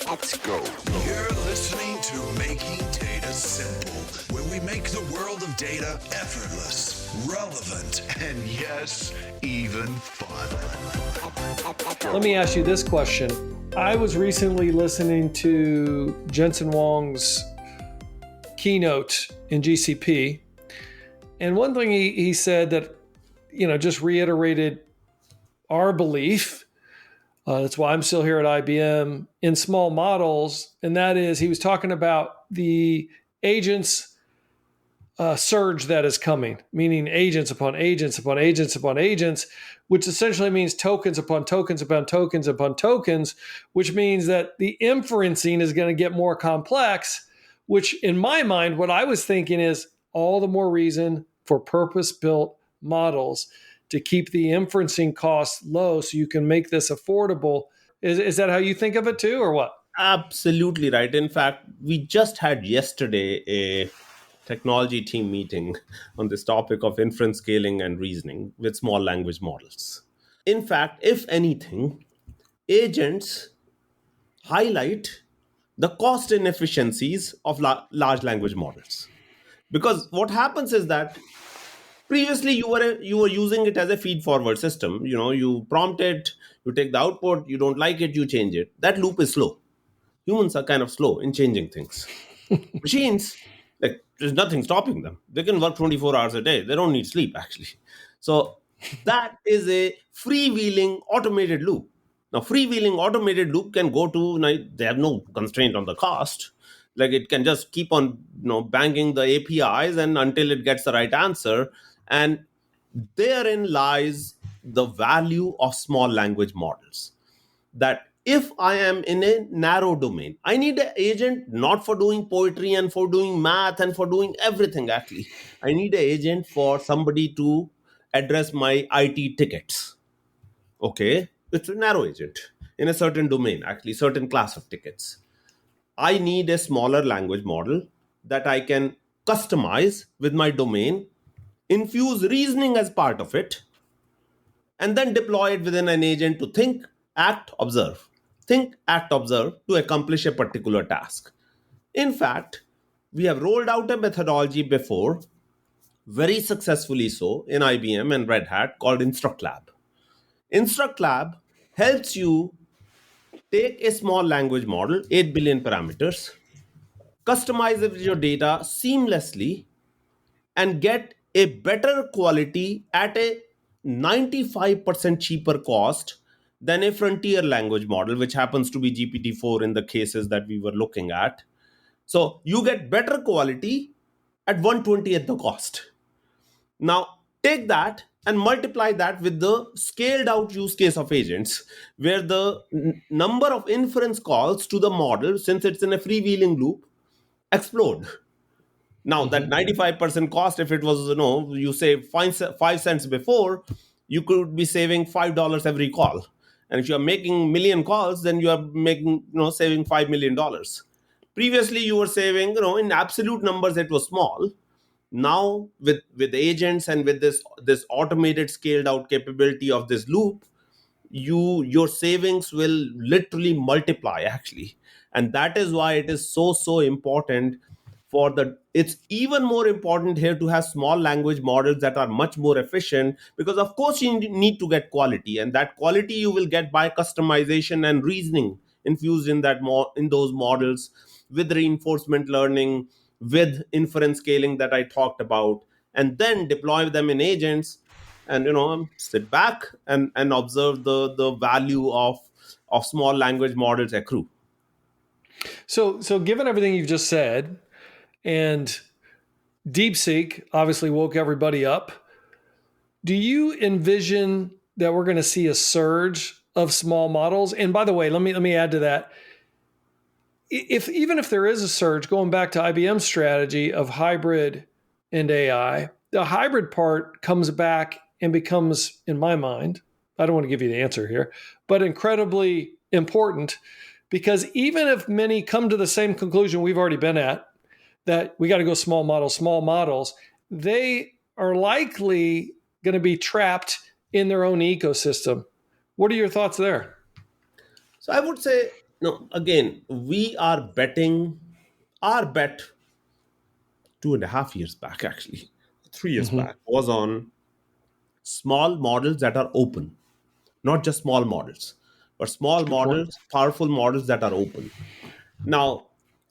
Let's go. You're listening to Making Data Simple, where we make the world of data effortless, relevant, and yes, even fun. Let me ask you this question. I was recently listening to Jensen Huang's keynote in GCP, and one thing he said that, just reiterated our belief, that's why I'm still here at IBM, in small models, and that is he was talking about the agents surge that is coming, meaning agents upon agents upon agents upon agents, which essentially means tokens upon tokens upon tokens upon tokens, which means that the inferencing is going to get more complex, which in my mind, what I was thinking is all the more reason for purpose-built models to keep the inferencing costs low so you can make this affordable. Is that how you think of it too, or what? Absolutely right. In fact, we just had yesterday a technology team meeting on this topic of inference scaling and reasoning with small language models. In fact, if anything, agents highlight the cost inefficiencies of large language models. Because what happens is that previously you were using it as a feed forward system. You prompt it, you take the output, you don't like it, you change it. That loop is slow. Humans are kind of slow in changing things. Machines, like, there's nothing stopping them. They can work 24 hours a day. They don't need sleep, actually. So that is a freewheeling automated loop. Now, freewheeling automated loop can go to, they have no constraint on the cost. Like, it can just keep on banging the APIs and until it gets the right answer. And therein lies the value of small language models. That if I am in a narrow domain, I need an agent not for doing poetry and for doing math and for doing everything, actually. I need an agent for somebody to address my IT tickets. Okay, it's a narrow agent in a certain domain, actually, certain class of tickets. I need a smaller language model that I can customize with my domain, infuse reasoning as part of it, and then deploy it within an agent to think, act, observe. Think, act, observe to accomplish a particular task. In fact, we have rolled out a methodology before, very successfully so, in IBM and Red Hat, called InstructLab. InstructLab helps you take a small language model, 8 billion parameters, customize it with your data seamlessly, and get a better quality at a 95% cheaper cost than a frontier language model, which happens to be GPT-4 in the cases that we were looking at. So you get better quality at 1/20th the cost. Now, take that and multiply that with the scaled out use case of agents, where the number of inference calls to the model, since it's in a freewheeling loop, explode. Now, that 95% cost, if it was, you save 5 cents before, you could be saving $5 every call. And if you're making million calls, then you are making, saving $5 million. Previously, you were saving, in absolute numbers, it was small. Now, with agents and with this automated scaled out capability of this loop, your savings will literally multiply, actually. And that is why it is so important it's even more important here to have small language models that are much more efficient, because of course you need to get quality, and that quality you will get by customization and reasoning infused in those models, with reinforcement learning, with inference scaling that I talked about, and then deploy them in agents and sit back and observe the value of small language models accrue. So given everything you've just said, and DeepSeek obviously woke everybody up, do you envision that we're going to see a surge of small models? And by the way, let me add to that. Even if there is a surge, going back to IBM's strategy of hybrid and AI, the hybrid part comes back and becomes, in my mind, I don't want to give you the answer here, but incredibly important, because even if many come to the same conclusion we've already been at, that we got to go small models, they are likely going to be trapped in their own ecosystem. What are your thoughts there? So I would say No, again, we are betting, our bet 2.5 years back, actually, 3 years Hmm. back, was on small models that are open, not just small models, but That's small a good point. models, powerful models that are open. Now,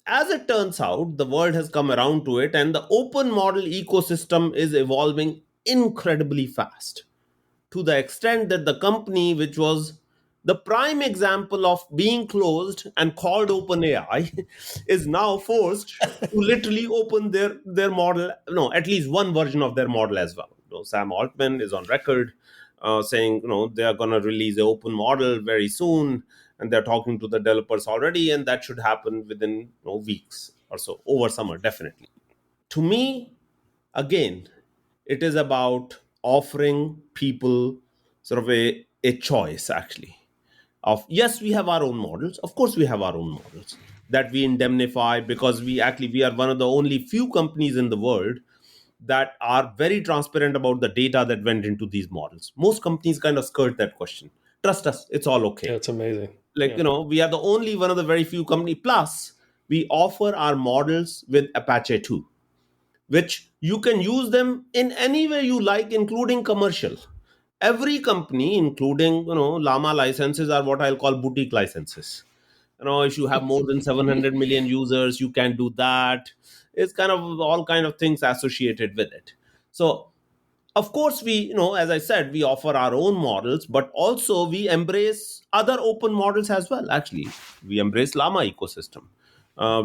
as it turns out, the world has come around to it, and the open model ecosystem is evolving incredibly fast, to the extent that the company, which was the prime example of being closed and called OpenAI, is now forced to literally open their model, no, at least one version of their model as well. Sam Altman is on record saying, they are going to release an open model very soon, and they're talking to the developers already, and that should happen within weeks or so, over summer, definitely. To me, again, it is about offering people sort of a choice, actually, of, yes, we have our own models, of course we have our own models that we indemnify, because we are one of the only few companies in the world that are very transparent about the data that went into these models. Most companies kind of skirt that question. Trust us, it's all Yeah, okay. it's amazing. Like, Yeah. we are the only one of the very few company. Plus, we offer our models with Apache 2, which you can use them in any way you like, including commercial. Every company, including Llama licenses, are what I'll call boutique licenses. If you have more than 700 million users, you can do that. It's kind of all kind of things associated with it. So of course, we, as I said, we offer our own models, but also we embrace other open models as well. Actually, we embrace Llama ecosystem.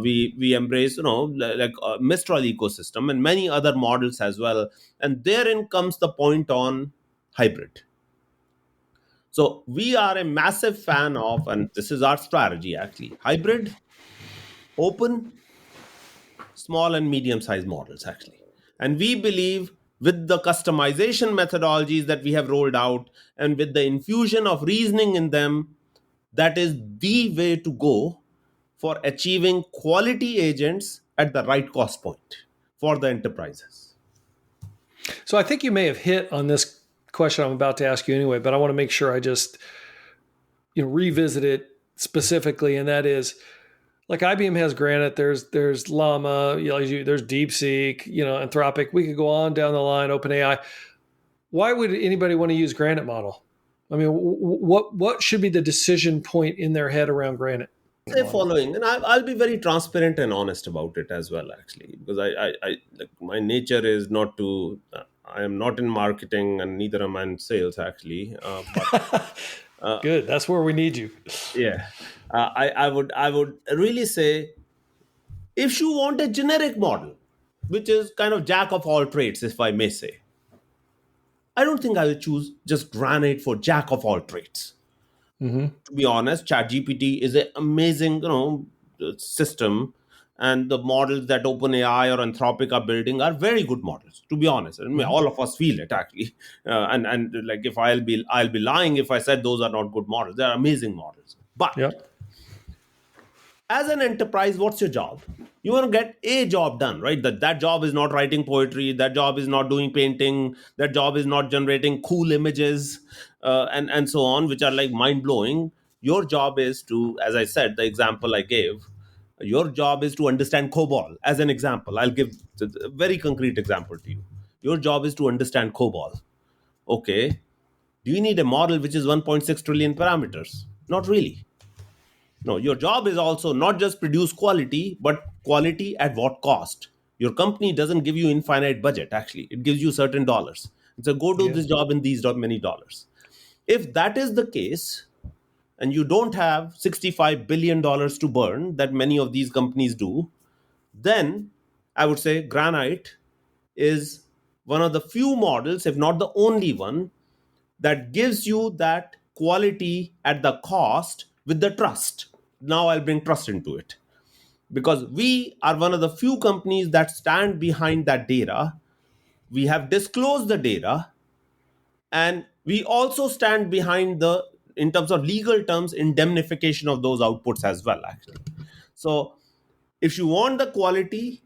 We embrace, like Mistral ecosystem and many other models as well. And therein comes the point on hybrid. So we are a massive fan of, and this is our strategy actually, hybrid, open, small and medium sized models actually. And we believe with the customization methodologies that we have rolled out and with the infusion of reasoning in them, that is the way to go for achieving quality agents at the right cost point for the enterprises. So I think you may have hit on this question I'm about to ask you anyway, but I want to make sure I just revisit it specifically, and that is, like, IBM has Granite, there's Llama, there's DeepSeek, Anthropic. We could go on down the line, OpenAI. Why would anybody want to use Granite model? I mean, what should be the decision point in their head around Granite Say model? following, and I'll be very transparent and honest about it as well, actually, because I like, my nature is not to. I am not in marketing, and neither am I in sales, actually. But Good, that's where we need you. yeah, I would really say, if you want a generic model, which is kind of jack of all trades, if I may say, I don't think I will choose just Granite for jack of all trades. Mm-hmm. To be honest, ChatGPT is an amazing, system, and the models that OpenAI or Anthropic are building are very good models. To be honest, I mean, Mm-hmm. all of us feel it actually, and like, if I'll be lying if I said those are not good models. They are amazing models, but Yep. as an enterprise, what's your job? You want to get a job done, right? That job is not writing poetry, that job is not doing painting, that job is not generating cool images, and so on, which are like mind-blowing. Your job is to, as I said, the example I gave, your job is to understand COBOL. As an example, I'll give a very concrete example to you. Your job is to understand COBOL. Okay, do you need a model which is 1.6 trillion parameters? Not really. No, your job is also not just produce quality, but quality at what cost? Your company doesn't give you infinite budget, actually. It gives you certain dollars. So go do Yeah. this job in these many dollars. If that is the case, and you don't have $65 billion to burn that many of these companies do, then I would say Granite is one of the few models, if not the only one, that gives you that quality at the cost with the trust. Now I'll bring trust into it, because we are one of the few companies that stand behind that data. We have disclosed the data, and we also stand behind the, in terms of legal terms, indemnification of those outputs as well, actually. So if you want the quality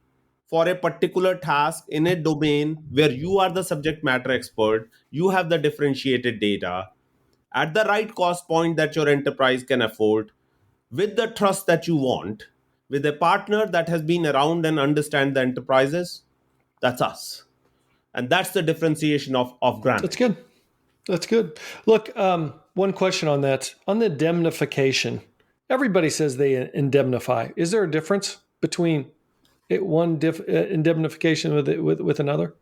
for a particular task in a domain where you are the subject matter expert, you have the differentiated data at the right cost point that your enterprise can afford, with the trust that you want, with a partner that has been around and understand the enterprises. That's us. And that's the differentiation of That's Granite. good. That's good. Look, one question on that. On the indemnification, everybody says they indemnify. Is there a difference between indemnification with another?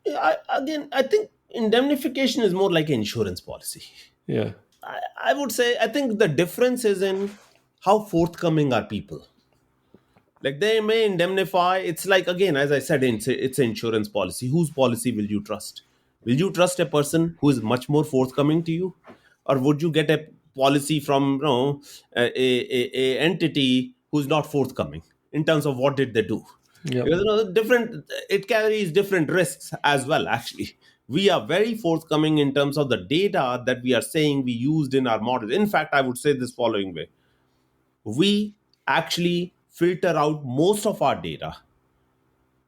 I think indemnification is more like an insurance policy. Yeah. I would say, I think the difference is in how forthcoming are people. Like they may indemnify. It's like, again, as I said, it's an insurance policy. Whose policy will you trust? Will you trust a person who is much more forthcoming to you, or would you get a policy from a entity who's not forthcoming in terms of what did they do? Yep. Because different, it carries different risks as well. Actually, we are very forthcoming in terms of the data that we are saying we used in our model. In fact, I would say this following way: we actually filter out most of our data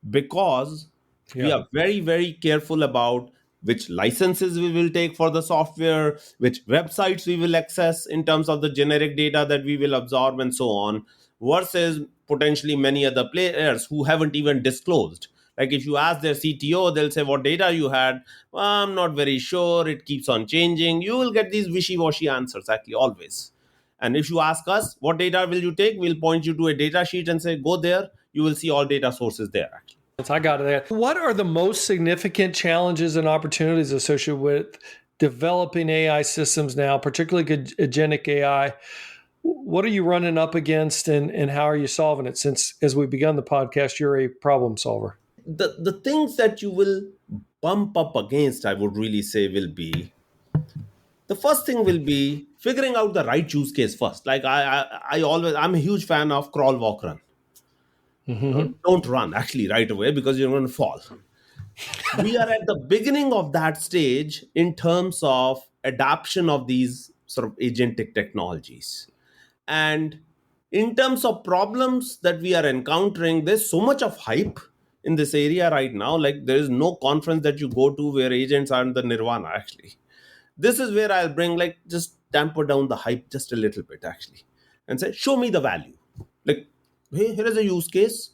because we Yeah. are very, very careful about which licenses we will take for the software, which websites we will access in terms of the generic data that we will absorb, and so on, versus potentially many other players who haven't even disclosed. Like if you ask their CTO, they'll say, "What data you had?" "Well, I'm not very sure. It keeps on changing." You will get these wishy-washy answers, actually, always. And if you ask us, "What data will you take?" we'll point you to a data sheet and say, "Go there." You will see all data sources there, actually. I got it there. What are the most significant challenges and opportunities associated with developing AI systems now, particularly agentic AI? What are you running up against, and how are you solving it? Since, as we begun the podcast, you're a problem solver. The things that you will bump up against, I would really say, will be, the first thing will be figuring out the right use case first. Like I'm a huge fan of crawl, walk, run. Don't run actually right away because you're going to fall. We are at the beginning of that stage in terms of adoption of these sort of agentic technologies. And in terms of problems that we are encountering, there's so much of hype in this area right now. Like there is no conference that you go to where agents are in the nirvana, actually. This is where I'll bring, like, just tamper down the hype just a little bit, actually, and say, show me the value. Like, hey, here is a use case.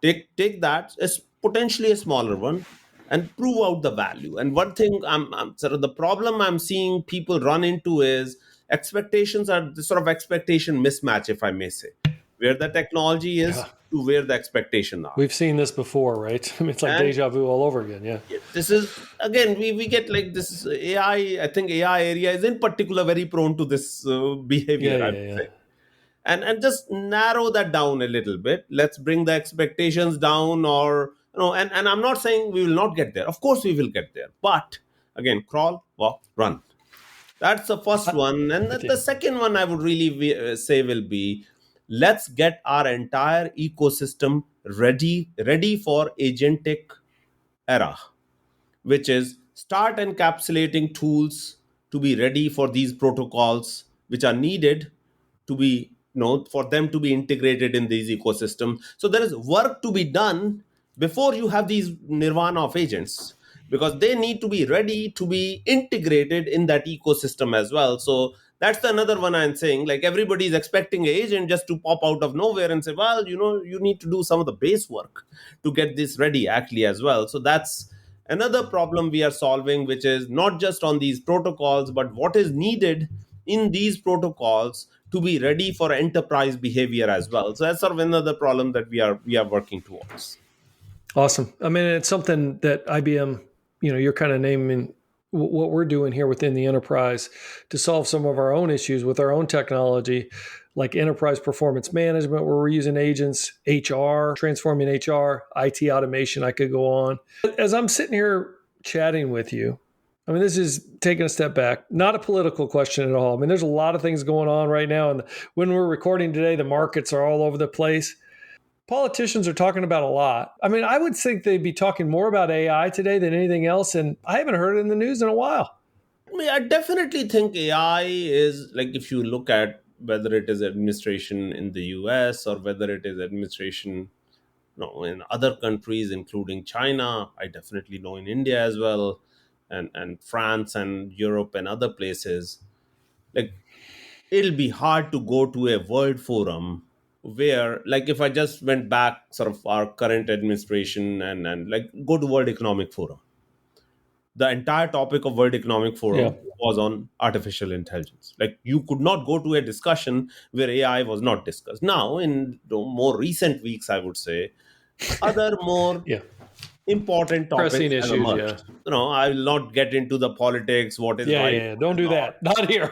Take that as potentially a smaller one and prove out the value. And one thing I'm sort of the problem I'm seeing people run into is expectations are the sort of expectation mismatch, if I may say, where the technology is to where the expectation are. We've seen this before, right? I mean, it's like And deja vu all over again. Yeah. this is, again, we get like this AI. I think AI area is in particular very prone to this behavior, I would say. And just narrow that down a little bit. Let's bring the expectations down, or and I'm not saying we will not get there. Of course we will get there, but again, crawl, walk, run. That's the first one. And the second one I would really say will be, let's get our entire ecosystem ready for agentic era, which is start encapsulating tools to be ready for these protocols which are needed to be, for them to be integrated in these ecosystems. So there is work to be done before you have these nirvana of agents, because they need to be ready to be integrated in that ecosystem as well. So that's another one I'm saying. Like everybody is expecting an agent just to pop out of nowhere and say, well, you need to do some of the base work to get this ready, actually, as well. So that's another problem we are solving, which is not just on these protocols, but what is needed in these protocols to be ready for enterprise behavior as well. So that's sort of another problem that we are working towards. Awesome. I mean, it's something that IBM, you're kind of naming what we're doing here within the enterprise to solve some of our own issues with our own technology, like enterprise performance management, where we're using agents, HR, transforming HR, IT automation. I could go on. As I'm sitting here chatting with you, I mean, this is taking a step back, not a political question at all. I mean, there's a lot of things going on right now. And when we're recording today, the markets are all over the place. Politicians are talking about a lot. I mean, I would think they'd be talking more about AI today than anything else. And I haven't heard it in the news in a while. I mean, I definitely think AI is, like, if you look at whether it is administration in the US or whether it is administration in other countries, including China, I definitely know in India as well, and France and Europe and other places, like it'll be hard to go to a world forum where, like, if I just went back sort of our current administration and like go to World Economic Forum, the entire topic of World Economic Yeah. Forum was on artificial intelligence. Like, you could not go to a discussion where AI was not discussed. Now, in the more recent weeks, I would say, other more Yeah. important Pressing topics have issues, emerged. I will not get into the politics, what is Yeah, right, yeah. what Don't is do not. that. Not here.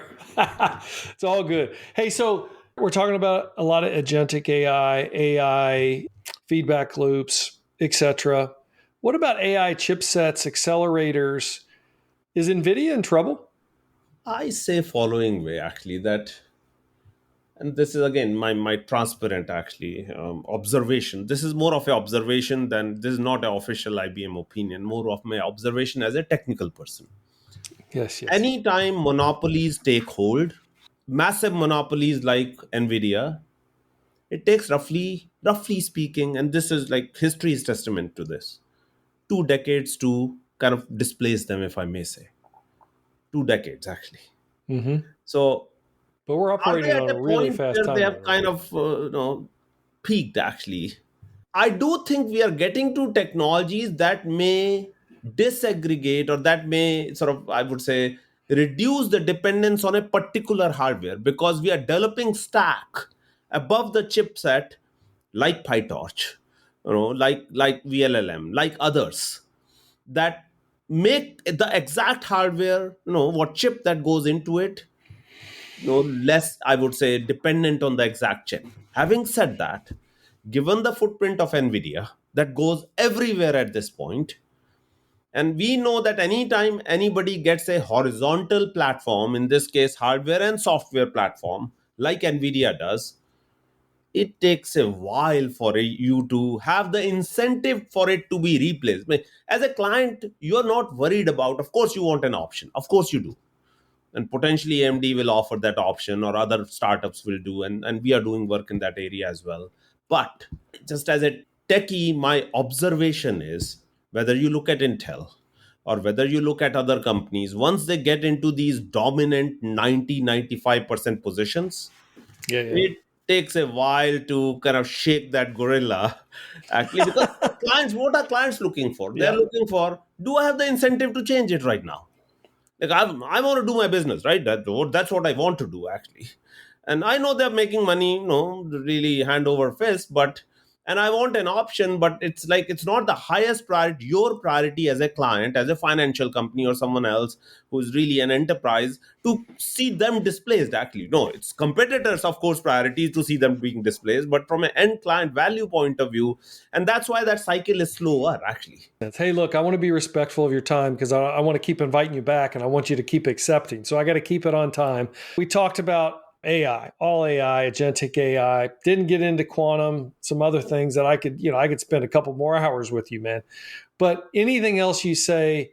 It's all good. Hey, so we're talking about a lot of agentic AI feedback loops, etc. What about AI chipsets, accelerators? Is NVIDIA in trouble? I say following way, actually, that, and this is again my transparent, actually, observation. This is more of an observation than, this is not an official IBM opinion, more of my observation as a technical person. Yes, yes. Anytime monopolies take hold, massive monopolies like NVIDIA, it takes roughly speaking, and this is like history is testament to this, 2 decades to kind of displace them, if I may say. 2 decades, actually. Mm-hmm. So But we're are they operating at on a a really point fast where they timeline, have kind right? of peaked, actually? I do think we are getting to technologies that may disaggregate, or that may sort of, I would say, reduce the dependence on a particular hardware, because we are developing stack above the chipset, like PyTorch, like VLLM, like others, that make the exact hardware, what chip that goes into it, less, I would say, dependent on the exact chip. Having said that, given the footprint of NVIDIA that goes everywhere at this point, and we know that anytime anybody gets a horizontal platform, in this case, hardware and software platform, like NVIDIA does, it takes a while for you to have the incentive for it to be replaced. I mean, as a client, you're not worried about, of course, you want an option. Of course, you do. And potentially AMD will offer that option, or other startups will do. And we are doing work in that area as well. But just as a techie, my observation is, whether you look at Intel or whether you look at other companies, once they get into these dominant 90-95% positions, Yeah, yeah. it takes a while to kind of shake that gorilla, actually, because clients, what are clients looking for? They're Yeah. looking for, do I have the incentive to change it right now? Like, I want to do my business, right? That's what I want to do, actually. And I know they're making money, really hand over fist, but, and I want an option, but it's like, it's not the highest priority. Your priority as a client, as a financial company or someone else who's really an enterprise, to see them displaced, actually. No, it's competitors, of course, priority to see them being displaced, but from an end client value point of view. And that's why that cycle is slower, actually. Hey, look, I want to be respectful of your time because I want to keep inviting you back and I want you to keep accepting. So I got to keep it on time. We talked about AI, all AI, agentic AI. Didn't get into quantum, some other things that I could spend a couple more hours with you, man. But anything else you say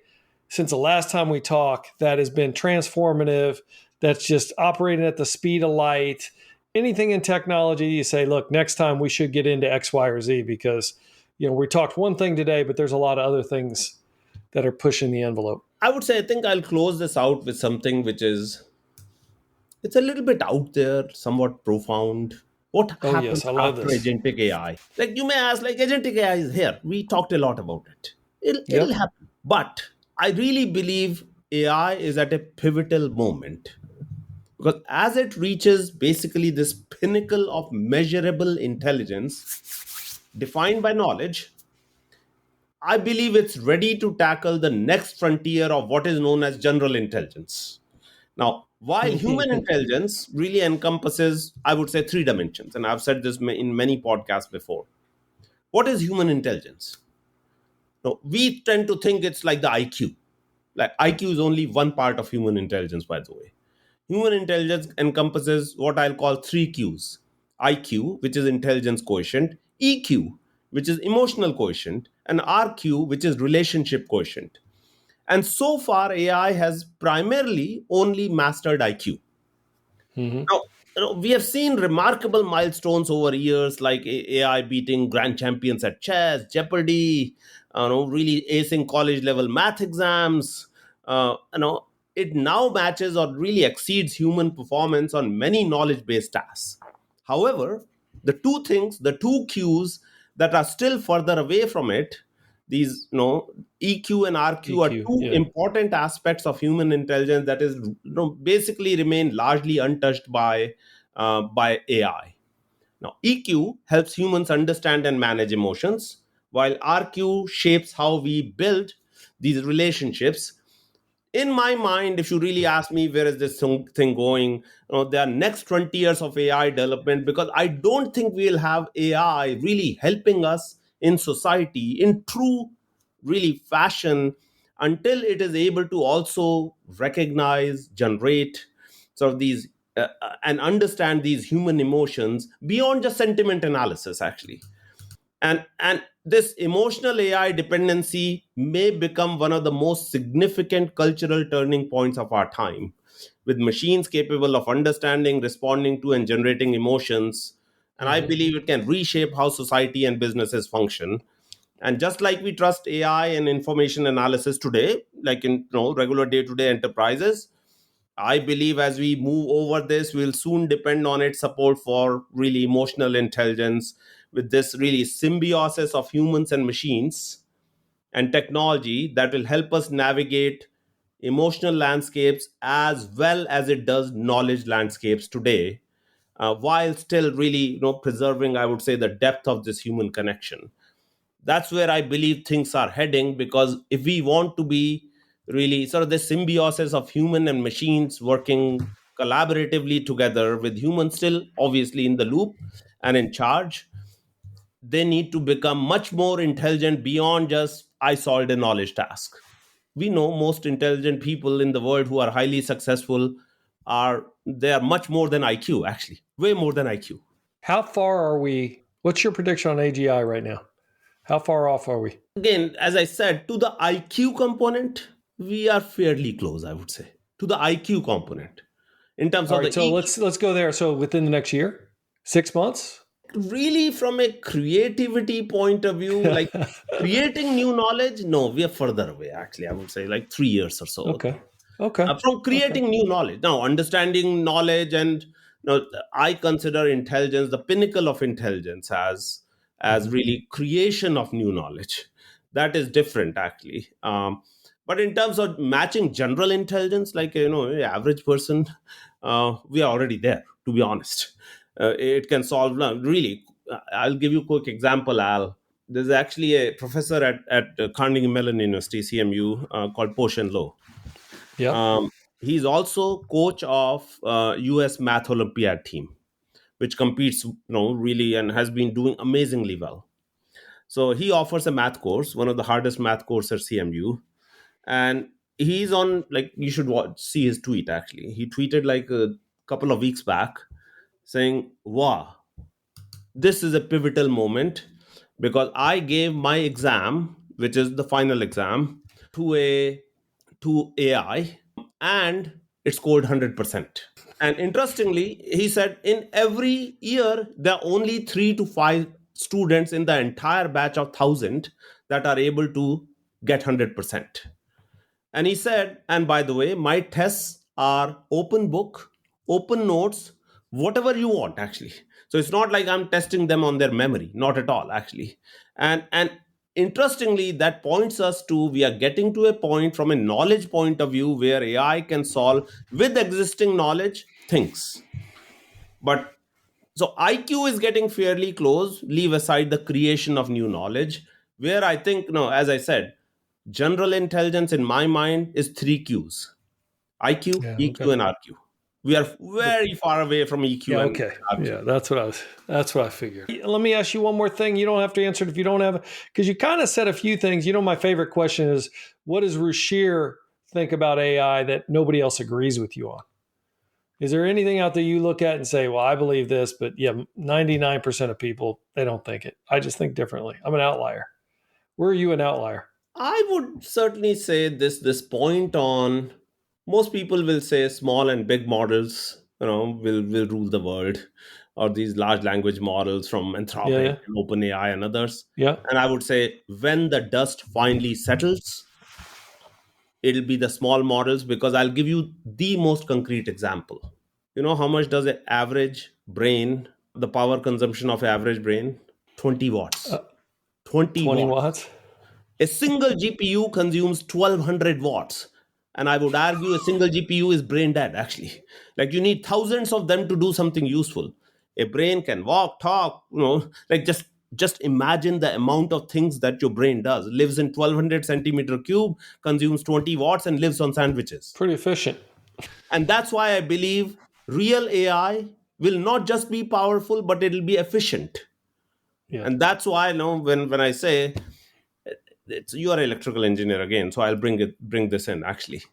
since the last time we talked that has been transformative, that's just operating at the speed of light, anything in technology you say, look, next time we should get into X, Y, or Z because we talked one thing today, but there's a lot of other things that are pushing the envelope. I would say, I think I'll close this out with something which is, it's a little bit out there, somewhat profound. What Oh, happens yes, I love after this. agentic AI? Like, you may ask, like, agentic AI is here. We talked a lot about it. It'll Yep. happen. But I really believe AI is at a pivotal moment, because as it reaches basically this pinnacle of measurable intelligence defined by knowledge, I believe it's ready to tackle the next frontier of what is known as general intelligence. Now, while human intelligence really encompasses, I would say, three dimensions, and I've said this in many podcasts before. What is human intelligence? Now, we tend to think it's like the IQ. Like, IQ is only one part of human intelligence, by the way. Human intelligence encompasses what I'll call three Qs: IQ, which is intelligence quotient, EQ, which is emotional quotient, and RQ, which is relationship quotient. And so far, AI has primarily only mastered IQ. Mm-hmm. Now, we have seen remarkable milestones over years, like AI beating grand champions at chess, Jeopardy, really acing college level math exams. it now matches or really exceeds human performance on many knowledge based tasks. However, the two cues that are still further away from it, these, EQ and RQ are EQ, two yeah. important aspects of human intelligence that is, basically remain largely untouched by AI. Now, EQ helps humans understand and manage emotions, while RQ shapes how we build these relationships. In my mind, if you really ask me where is this thing going, there are next 20 years of AI development, because I don't think we'll have AI really helping us in society in true really fashion until it is able to also recognize, generate sort of these and understand these human emotions beyond just sentiment analysis, actually. And this emotional AI dependency may become one of the most significant cultural turning points of our time, with machines capable of understanding, responding to, and generating emotions. And I believe it can reshape how society and businesses function. And just like we trust AI and information analysis today, like in, regular day-to-day enterprises, I believe as we move over this, we'll soon depend on its support for really emotional intelligence, with this really symbiosis of humans and machines and technology that will help us navigate emotional landscapes as well as it does knowledge landscapes today, while still really, preserving, I would say, the depth of this human connection. That's where I believe things are heading, because if we want to be really sort of the symbiosis of human and machines working collaboratively together, with humans still obviously in the loop and in charge, they need to become much more intelligent beyond just I solved a knowledge task. We know most intelligent people in the world who are highly successful are they are much more than IQ, actually, way more than IQ. How far are we? What's your prediction on AGI right now? How far off are we? Again, as I said, to the IQ component, we are fairly close, I would say, to the IQ component. In terms All of the right, so let's go there. So within the next year, 6 months. really from a creativity point of view, like creating new knowledge, no, we are further away. Actually, I would say like 3 years or so. Okay. Okay. From Okay. creating new knowledge, now understanding knowledge, and I consider intelligence the pinnacle of intelligence as really creation of new knowledge. That is different, actually. But in terms of matching general intelligence, like, average person, we are already there, to be honest. It can solve, really. I'll give you a quick example, Al. There's actually a professor at Carnegie Mellon University, CMU, called Poshan Low. Yeah. He's also coach of US Math Olympiad team, which competes, really, and has been doing amazingly well. So he offers a math course, one of the hardest math courses at CMU, and he's on, like, you should see his tweet. Actually, he tweeted like a couple of weeks back saying, "Wow, this is a pivotal moment because I gave my exam, which is the final exam, to a to AI, and it scored 100%." And interestingly, he said in every year, there are only 3 to 5 students in the entire batch of 1,000 that are able to get 100%. And he said, and by the way, my tests are open book, open notes, whatever you want, actually. So it's not like I'm testing them on their memory, not at all, actually. And interestingly, that points us to we are getting to a point from a knowledge point of view where AI can solve with existing knowledge things. But so IQ is getting fairly close, leave aside the creation of new knowledge, where I think, as I said, general intelligence in my mind is 3 Qs: IQ, Yeah. EQ, Okay. and RQ. We are very far away from EQ Yeah. and Okay. RQ. Yeah. That's what I figured. Let me ask you one more thing. You don't have to answer it if you don't have, because you kind of said a few things. My favorite question is, what does Ruchir think about AI that nobody else agrees with you on? Is there anything out there you look at and say, well, I believe this, but yeah, 99% of people, they don't think it. I just think differently. I'm an outlier. Where are you an outlier? I would certainly say this point on most people will say small and big models, will rule the world, or these large language models from Yeah. Anthropic Yeah. and OpenAI and others. Yeah. And I would say when the dust finally settles, it'll be the small models, because I'll give you the most concrete example. You know how much does an average brain, the power consumption of an average brain? 20 watts. 20 20 watts. watts. A single GPU consumes 1200 watts. And I would argue a single GPU is brain dead, actually. Like, you need thousands of them to do something useful. A brain can walk, talk, like just imagine the amount of things that your brain does. It lives in 1200 centimeter cube, consumes 20 watts, and lives on sandwiches. Pretty efficient. And that's why I believe real AI will not just be powerful, but it'll be efficient. Yeah. And that's why, when I say, you are an electrical engineer again, so I'll bring this in, actually.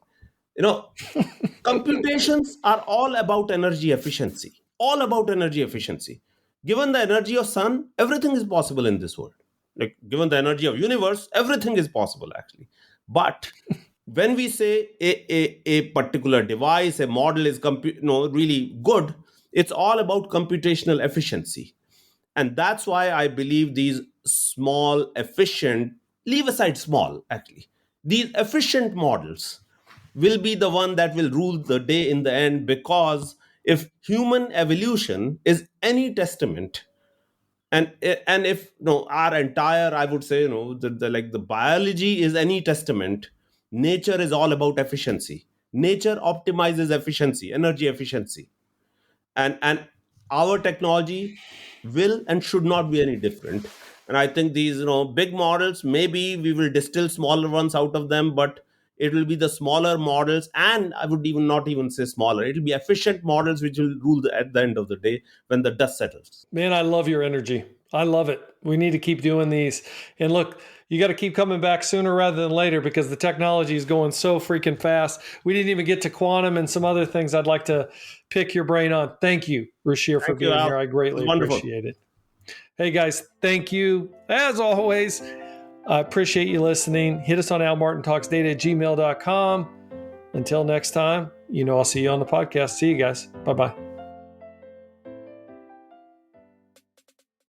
Computations are all about energy efficiency. All about energy efficiency. Given the energy of sun, everything is possible in this world. Like, given the energy of universe, everything is possible, actually. But when we say a particular device, a model is really good, it's all about computational efficiency. And that's why I believe these small, efficient, leave aside small, actually, these efficient models will be the one that will rule the day in the end. Because if human evolution is any testament, and if our entire, I would say, the biology is any testament, nature is all about efficiency. Nature optimizes efficiency, energy efficiency, and our technology will and should not be any different. And I think these big models, maybe we will distill smaller ones out of them, but it will be the smaller models, and I would not even say smaller, it will be efficient models which will rule at the end of the day when the dust settles. Man, I love your energy. I love it. We need to keep doing these. And look, you got to keep coming back sooner rather than later, because the technology is going so freaking fast. We didn't even get to quantum and some other things I'd like to pick your brain on. Thank you, Ruchir, for being here. I greatly appreciate it. Hey, guys, thank you. As always, I appreciate you listening. Hit us on almartintalksdata@gmail.com. Until next time, I'll see you on the podcast. See you guys. Bye-bye.